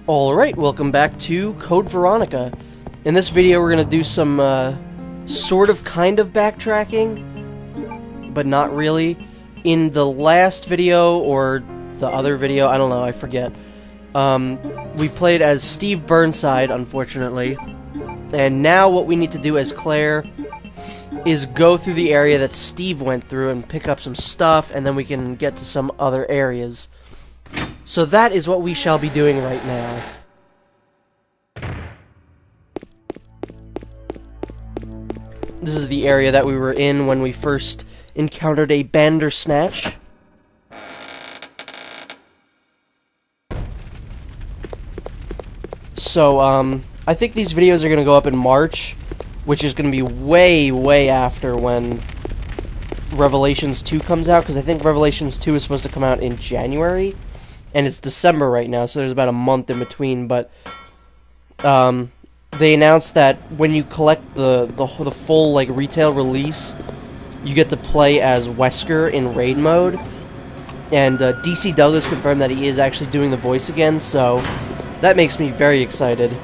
Alright, welcome back to Code Veronica. In this video we're going to do some sort of kind of backtracking, but not really. In the last video, or the other video, I don't know, I forget, we played as Steve Burnside, unfortunately. And now what we need to do as Claire is go through the area that Steve went through and pick up some stuff, and then we can get to some other areas. So that is what we shall be doing right now. This is the area that we were in when we first encountered a Bandersnatch. So, I think these videos are going to go up in March, which is going to be way, way after when Revelations 2 comes out, because I think Revelations 2 is supposed to come out in January. And it's December right now, so there's about a month in between, but they announced that when you collect the full like retail release, you get to play as Wesker in raid mode. And DC Douglas confirmed that he is actually doing the voice again, so that makes me very excited.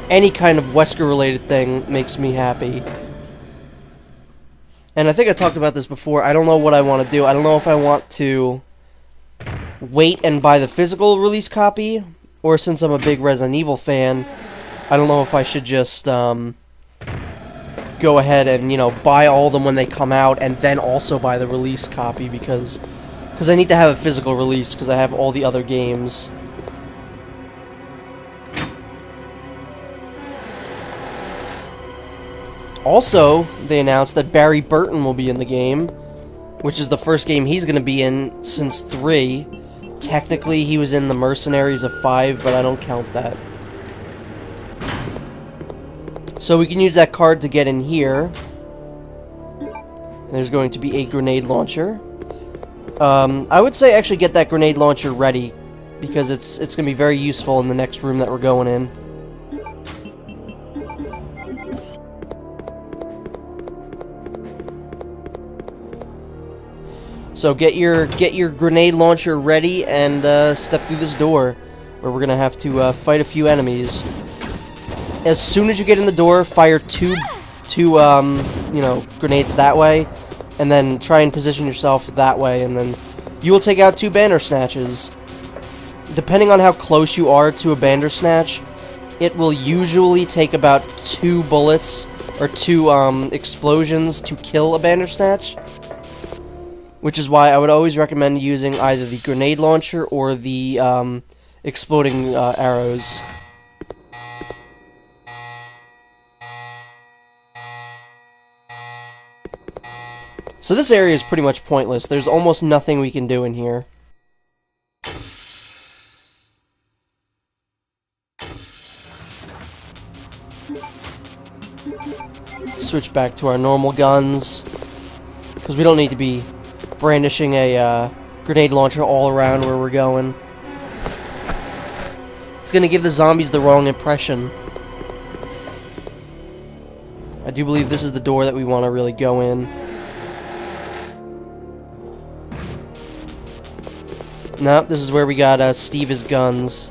Any kind of Wesker related thing makes me happy. And I think I talked about this before. I don't know what I want to do. I don't know if I want to wait and buy the physical release copy, or since I'm a big Resident Evil fan, I don't know if I should just go ahead and, you know, buy all of them when they come out and then also buy the release copy, because I need to have a physical release because I have all the other games. Also, they announced that Barry Burton will be in the game, which is the first game he's going to be in since 3. Technically, he was in the Mercenaries of 5, but I don't count that. So we can use that card to get in here. There's going to be a grenade launcher. I would say actually get that grenade launcher ready, because it's going to be very useful in the next room that we're going in. So get your grenade launcher ready and step through this door, where we're gonna have to fight a few enemies. As soon as you get in the door, fire two you know, grenades that way, and then try and position yourself that way, and then you will take out 2 Bandersnatches. Depending on how close you are to a Bandersnatch, it will usually take about 2 bullets or 2 explosions to kill a Bandersnatch. Which is why I would always recommend using either the grenade launcher or the exploding arrows. So this area is pretty much pointless. There's almost nothing we can do in here. Switch back to our normal guns, because we don't need to be brandishing a grenade launcher all around where we're going. It's gonna give the zombies the wrong impression. I do believe this is the door that we want to really go in. Nope, this is where we got Steve's guns.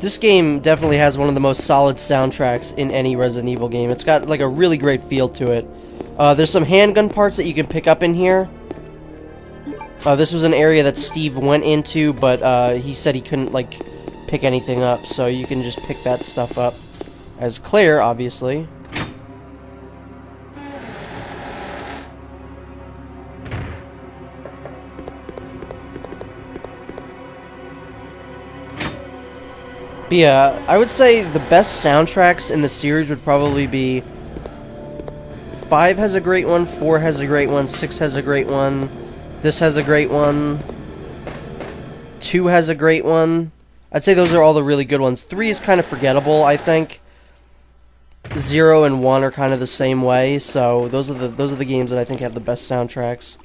This game definitely has one of the most solid soundtracks in any Resident Evil game. It's got like a really great feel to it. There's some handgun parts that you can pick up in here. This was an area that Steve went into, but he said he couldn't like pick anything up, so you can just pick that stuff up as Claire, obviously. But yeah, I would say the best soundtracks in the series would probably be 5 has a great one, 4 has a great one, 6 has a great one, this has a great one, 2 has a great one. I'd say those are all the really good ones. 3 is kind of forgettable, I think. 0 and 1 are kind of the same way, so those are the games that I think have the best soundtracks.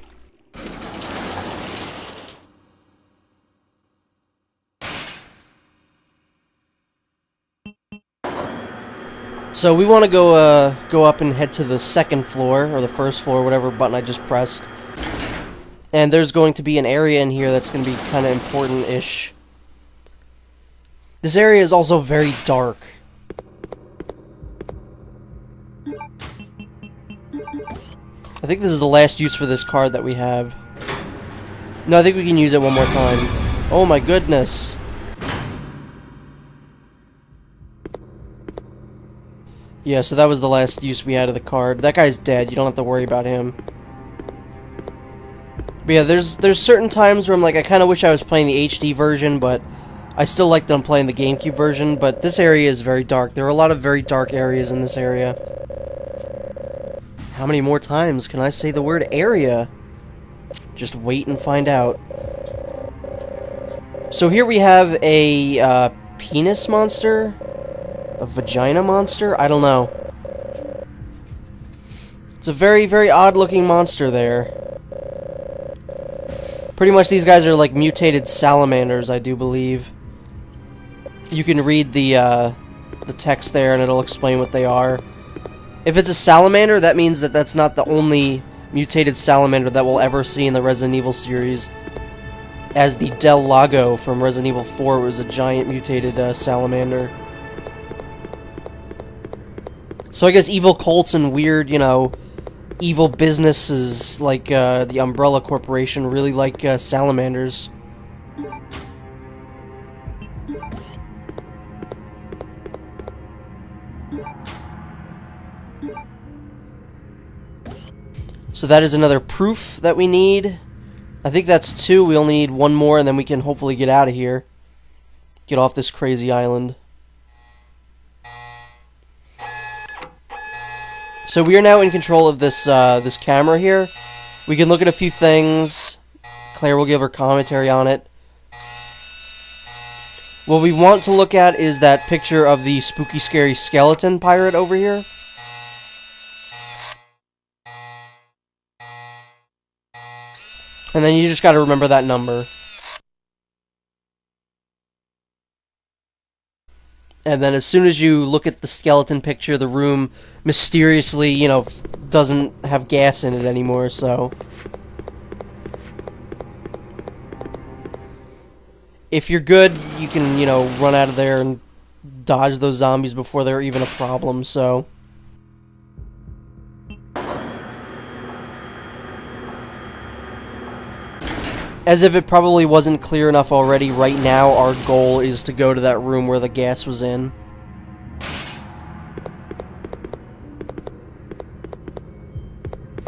So we want to go up and head to the second floor, or the first floor, whatever button I just pressed. And there's going to be an area in here that's going to be kind of important-ish. This area is also very dark. I think this is the last use for this card that we have. No, I think we can use it one more time. Oh my goodness. Yeah, so that was the last use we had of the card. That guy's dead. You don't have to worry about him. But yeah, there's certain times where I'm like, I kind of wish I was playing the HD version, but I still like that I'm playing the GameCube version. But this area is very dark. There are a lot of very dark areas in this area. How many more times can I say the word area? Just wait and find out. So here we have a penis monster? A vagina monster? I don't know. It's a very, very odd-looking monster there. Pretty much these guys are like mutated salamanders, I do believe. You can read the text there and it'll explain what they are. If it's a salamander, that means that that's not the only mutated salamander that we'll ever see in the Resident Evil series. As the Del Lago from Resident Evil 4 was a giant mutated salamander. So I guess evil cults and weird, you know, evil businesses like the Umbrella Corporation really like salamanders. So that is another proof that we need. I think that's 2. We only need 1 more, and then we can hopefully get out of here. Get off this crazy island. So we are now in control of this this camera here. We can look at a few things. Claire will give her commentary on it. What we want to look at is that picture of the spooky, scary skeleton pirate over here. And then you just gotta remember that number. And then as soon as you look at the skeleton picture, the room mysteriously, you know, doesn't have gas in it anymore, so... If you're good, you can, you know, run out of there and dodge those zombies before they're even a problem, so... As if it probably wasn't clear enough already, right now our goal is to go to that room where the gas was in.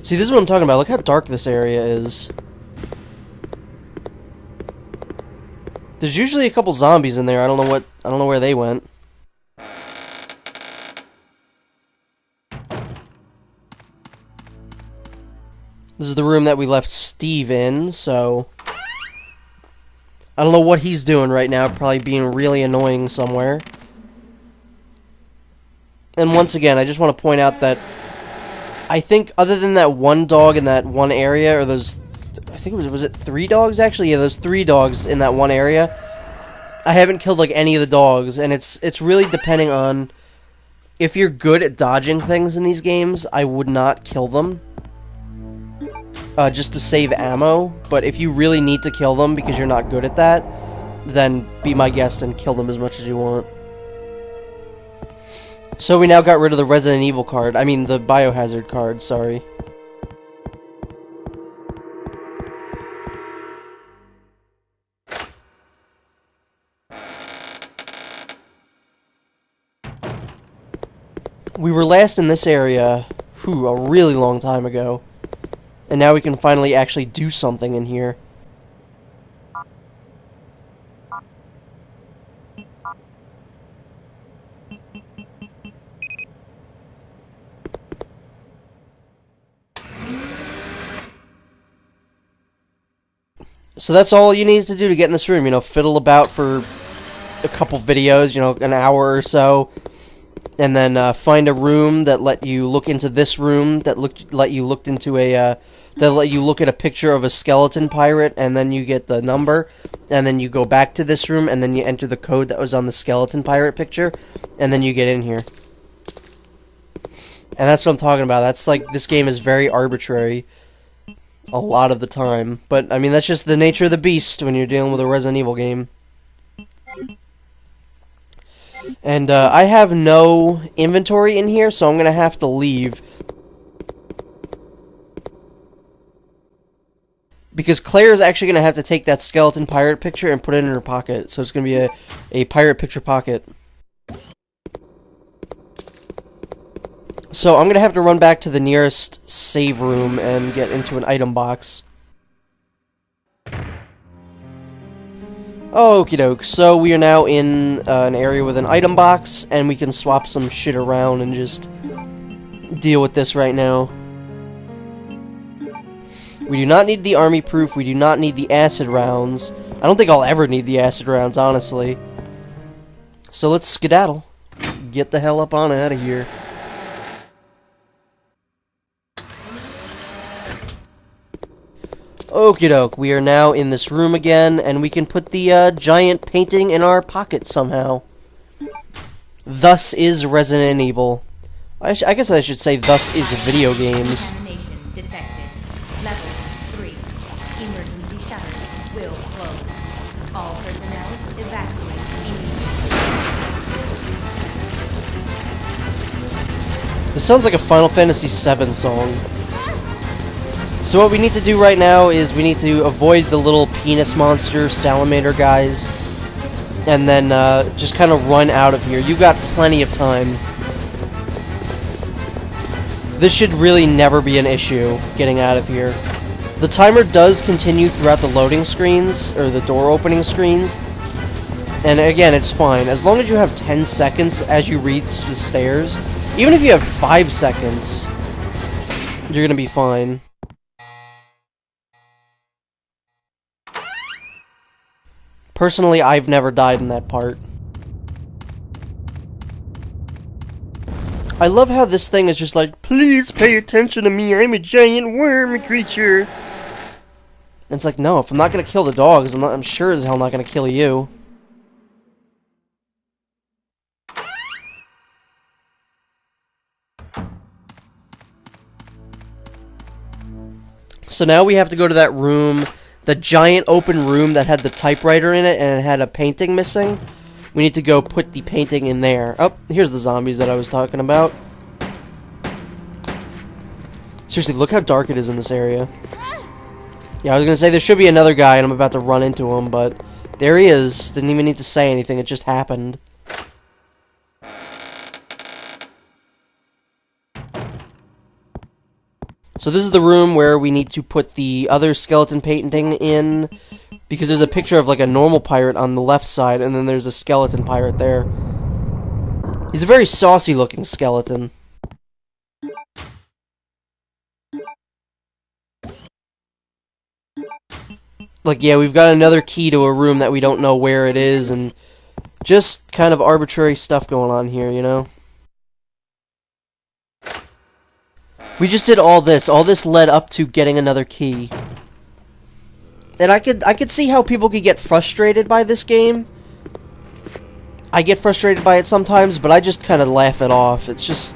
See, this is what I'm talking about. Look how dark this area is. There's usually a couple zombies in there. I don't know where they went. This is the room that we left Steve in, so... I don't know what he's doing right now, probably being really annoying somewhere. And once again, I just want to point out that I think other than that one dog in that one area, or those... I think was it 3 dogs actually? Yeah, those 3 dogs in that one area. I haven't killed like any of the dogs, and it's really depending on... If you're good at dodging things in these games, I would not kill them. Just to save ammo, but if you really need to kill them because you're not good at that, then be my guest and kill them as much as you want. So we now got rid of the Resident Evil card, I mean the Biohazard card, sorry. We were last in this area, a really long time ago. And now we can finally actually do something in here. So that's all you needed to do to get in this room, you know, fiddle about for a couple videos, you know, an hour or so. And then find a room that let you look into this room, that let you look into a that let you look at a picture of a skeleton pirate, and then you get the number, and then you go back to this room, and then you enter the code that was on the skeleton pirate picture, and then you get in here. And that's what I'm talking about. That's like, this game is very arbitrary a lot of the time. But, I mean, that's just the nature of the beast when you're dealing with a Resident Evil game. And, I have no inventory in here, so I'm gonna have to leave. Because Claire is actually gonna have to take that skeleton pirate picture and put it in her pocket. So it's gonna be a pirate picture pocket. So I'm gonna have to run back to the nearest save room and get into an item box. Okie doke, so we are now in an area with an item box, and we can swap some shit around and just deal with this right now. We do not need the army proof, we do not need the acid rounds. I don't think I'll ever need the acid rounds, honestly. So let's skedaddle. Get the hell up on out of here. Okie doke, we are now in this room again, and we can put the giant painting in our pocket somehow. Thus is Resident Evil. I guess I should say thus is video games. Detected. Level 3. Emergency shutters will close. All personnel evacuate immediately. This sounds like a Final Fantasy VII song. So what we need to do right now is we need to avoid the little penis monster salamander guys, and then just kind of run out of here. You got plenty of time. This should really never be an issue, getting out of here. The timer does continue throughout the loading screens, or the door opening screens, and again, it's fine. As long as you have 10 seconds as you reach the stairs, even if you have 5 seconds, you're gonna be fine. Personally, I've never died in that part. I love how this thing is just like, please pay attention to me, I'm a giant worm creature. And it's like, no, if I'm not gonna kill the dogs, I'm sure as hell not gonna kill you. So now we have to go to that room, the giant open room that had the typewriter in it and it had a painting missing. We need to go put the painting in there. Oh, here's the zombies that I was talking about. Seriously, look how dark it is in this area. Yeah, I was gonna say there should be another guy and I'm about to run into him, but there he is. Didn't even need to say anything, it just happened. So this is the room where we need to put the other skeleton painting in, because there's a picture of like a normal pirate on the left side, and then there's a skeleton pirate there. He's a very saucy looking skeleton. Like, yeah, we've got another key to a room that we don't know where it is, and just kind of arbitrary stuff going on here, you know? We just did all this. All this led up to getting another key. And I could see how people could get frustrated by this game. I get frustrated by it sometimes, but I just kind of laugh it off. It's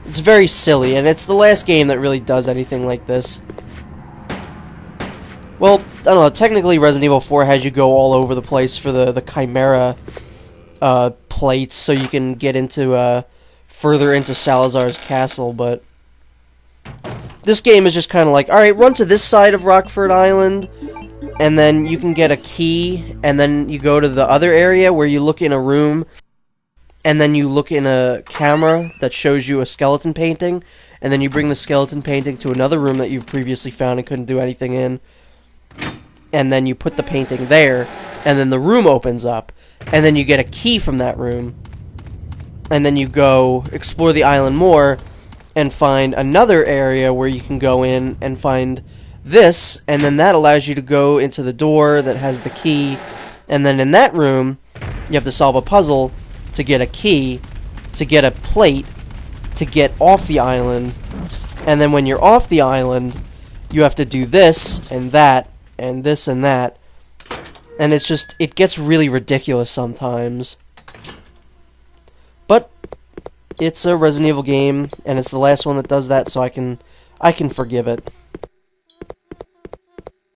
very silly, and it's the last game that really does anything like this. Well, I don't know, technically Resident Evil 4 has you go all over the place for the Chimera plates, so you can get into further into Salazar's castle, but this game is just kind of like, alright, run to this side of Rockford Island, and then you can get a key, and then you go to the other area where you look in a room, and then you look in a camera that shows you a skeleton painting, and then you bring the skeleton painting to another room that you've previously found and couldn't do anything in, and then you put the painting there, and then the room opens up, and then you get a key from that room, and then you go explore the island more, and find another area where you can go in and find this, and then that allows you to go into the door that has the key, and then in that room, you have to solve a puzzle to get a key, to get a plate, to get off the island, and then when you're off the island, you have to do this, and that, and this and that, and it's just, it gets really ridiculous sometimes. But It's a Resident Evil game, and it's the last one that does that, so I can forgive it.